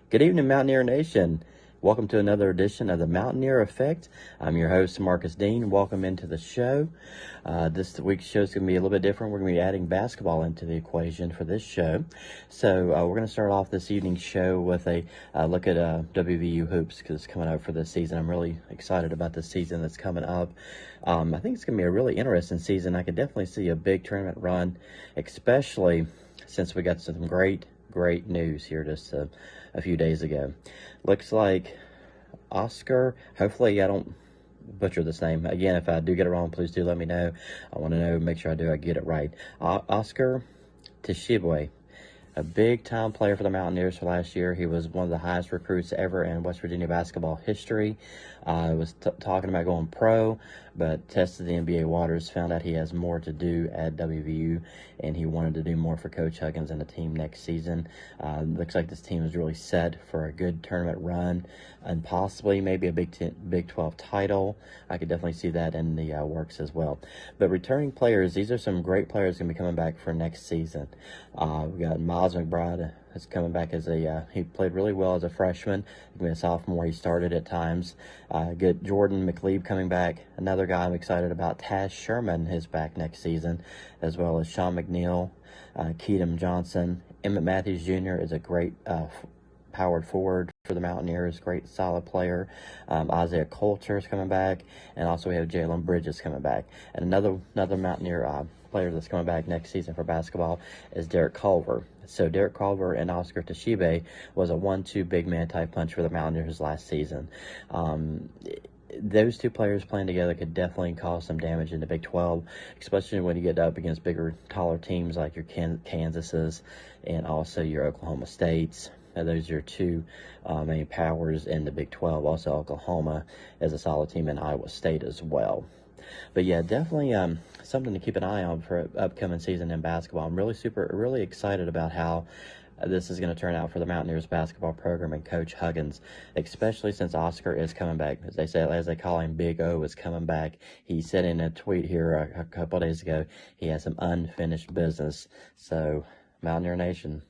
Good evening, Mountaineer Nation. Welcome to another edition of the Mountaineer Effect. I'm your host, Marcus Dean. Welcome into the show. This week's show is going to be a little bit different. We're going to be adding basketball into the equation for this show. So we're going to start off this evening's show with a look at WVU hoops because it's coming up for this season. I'm really excited about this season that's coming up. I think it's going to be a really interesting season. I could definitely see a big tournament run, especially since we got some great news here just a few days ago. Looks like Oscar, hopefully I don't butcher this name. Again, if I do get it wrong, please do let me know. I want to know, make sure I get it right. Oscar Tshiebwe, a big-time player for the Mountaineers for last year. He was one of the highest recruits ever in West Virginia basketball history. Was talking about going pro, but tested the NBA waters, found out he has more to do at WVU, and he wanted to do more for Coach Huggins and the team next season. Looks like this team is really set for a good tournament run and possibly maybe a Big 12 title. I could definitely see that in the works as well. But returning players, these are some great players going to be coming back for next season. We got Miles McBride is coming back as he played really well as a freshman. He's been a sophomore. He started at times. Get Jordan McLeod coming back. Another guy I'm excited about, Taz Sherman, is back next season, as well as Sean McNeil, Keaton Johnson. Emmett Matthews Jr. is a great powered forward for the Mountaineers, great solid player. Isaiah Coulter is coming back, and also we have Jalen Bridges coming back. And another Mountaineer player that's coming back next season for basketball is Derek Culver. So Derek Culver and Oscar Tshiebwe was a 1-2 big man type punch for the Mountaineers last season. Those two players playing together could definitely cause some damage in the Big 12, especially when you get up against bigger, taller teams like your Kansases and also your Oklahoma States. Those are your two main powers in the Big 12. Also, Oklahoma is a solid team, in Iowa State as well. But yeah, definitely something to keep an eye on for upcoming season in basketball. I'm really excited about how this is going to turn out for the Mountaineers basketball program and Coach Huggins, especially since Oscar is coming back. As they call him, Big O is coming back. He said in a tweet here a couple of days ago, he has some unfinished business. So, Mountaineer Nation,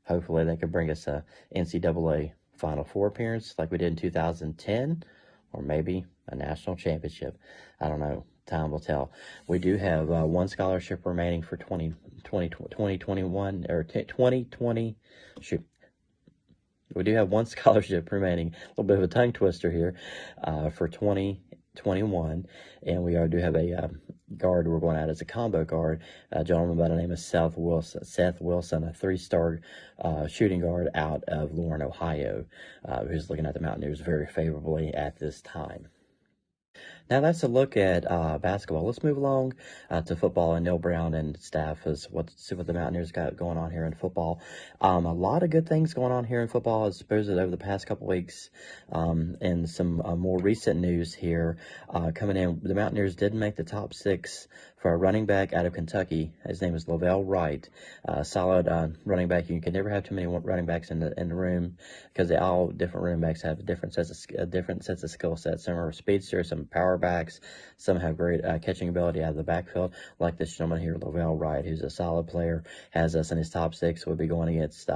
hopefully they could bring us a NCAA Final Four appearance like we did in 2010, or maybe a national championship. I don't know. Time will tell. We do have one scholarship remaining for 2021 or 2020. Shoot. We do have one scholarship remaining. A little bit of a tongue twister here for 2021. And we do have a guard we're going out as a combo guard. A gentleman by the name of Seth Wilson, a 3-star shooting guard out of Lauren, Ohio, who's looking at the Mountaineers very favorably at this time. Now that's a look at basketball. Let's move along to football, and Neil Brown and staff see what the Mountaineers got going on here in football. A lot of good things going on here in football, as opposed to over the past couple weeks, and some more recent news here coming in. The Mountaineers did make the top 6 for a running back out of Kentucky. His name is Lavelle Wright. Solid running back. You can never have too many running backs in the room, because all different running backs have different sets of skill sets. Some are speedsters, some power backs, some have great catching ability out of the backfield, like this gentleman here, Lavelle Wright, who's a solid player, has us in his top 6. We'll be going against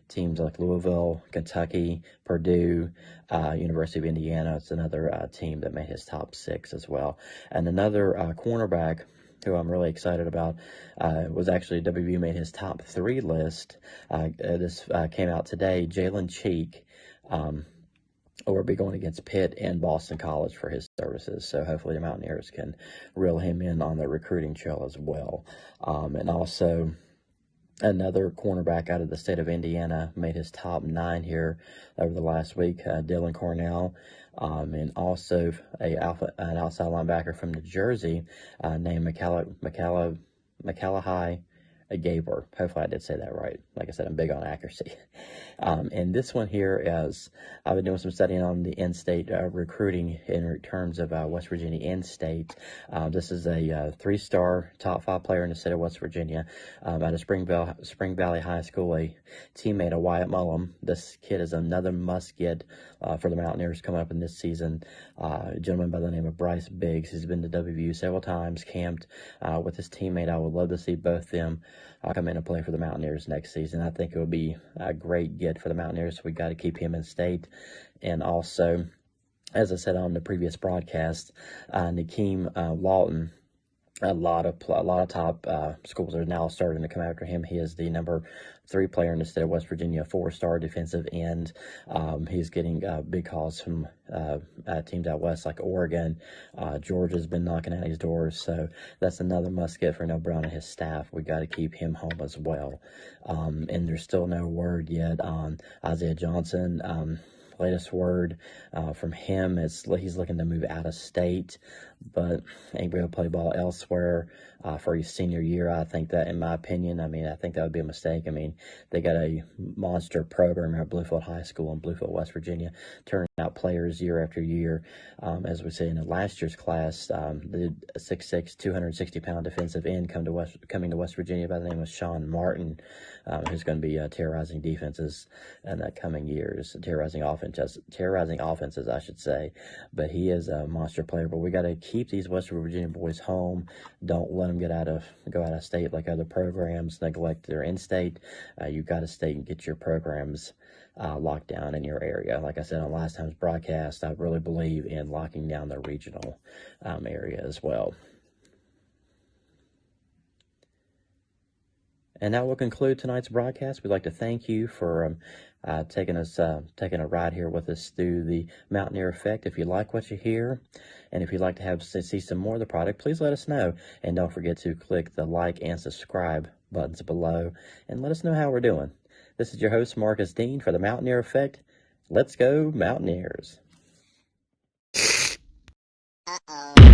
teams like Louisville, Kentucky, Purdue, University of Indiana. It's another team that made his top 6 as well. And another cornerback who I'm really excited about was actually WVU made his top 3 list. This came out today. Jalen Cheek will be going against Pitt and Boston College for his services. So hopefully the Mountaineers can reel him in on the recruiting trail as well. And also another cornerback out of the state of Indiana made his top 9 here over the last week, Dylan Cornell. And also an outside linebacker from New Jersey named McCallahai Gabor. Hopefully I did say that right. Like I said, I'm big on accuracy. And this one here is, I've been doing some studying on the in-state recruiting in terms of West Virginia in-state. This is a 3-star top 5 player in the state of West Virginia out of Spring Valley High School, a teammate of Wyatt Mullum. This kid is another must-get for the Mountaineers coming up in this season. A gentleman by the name of Bryce Biggs. He's been to WVU several times, camped with his teammate. I would love to see both of them come in and play for the Mountaineers next season. I think it would be a great get for the Mountaineers, so we got to keep him in state. And also, as I said on the previous broadcast, Nakeem Lawton, a lot of top schools are now starting to come after him. He is the number 3 player in the state of West Virginia, 4-star defensive end. He's getting big calls from teams out west like Oregon. Georgia's been knocking at his doors, so that's another must get for Neil Brown and his staff. We got to keep him home as well. And there's still no word yet on Isaiah Johnson. Latest word from him is he's looking to move out of state, but ain't going to play ball elsewhere for his senior year. I think that, in my opinion, I think that would be a mistake. They got a monster program at Bluefield High School in Bluefield, West Virginia, turning out players year after year. As we say in the last year's class, the 6'6", 260-pound defensive end coming to West Virginia by the name of Sean Martin, who's going to be terrorizing defenses in the coming years, terrorizing offenses, I should say. But he is a monster player. But we got to keep these West Virginia boys home. Don't let them go out of state like other programs neglect their in-state. You got to stay and get your programs locked down in your area. Like I said on last time's broadcast, I really believe in locking down the regional area as well. And that will conclude tonight's broadcast. We'd like to thank you for taking a ride here with us through the Mountaineer Effect. If you like what you hear, and if you'd like to see some more of the product, please let us know. And don't forget to click the like and subscribe buttons below, and let us know how we're doing. This is your host, Marcus Dean, for the Mountaineer Effect. Let's go, Mountaineers. Uh-oh.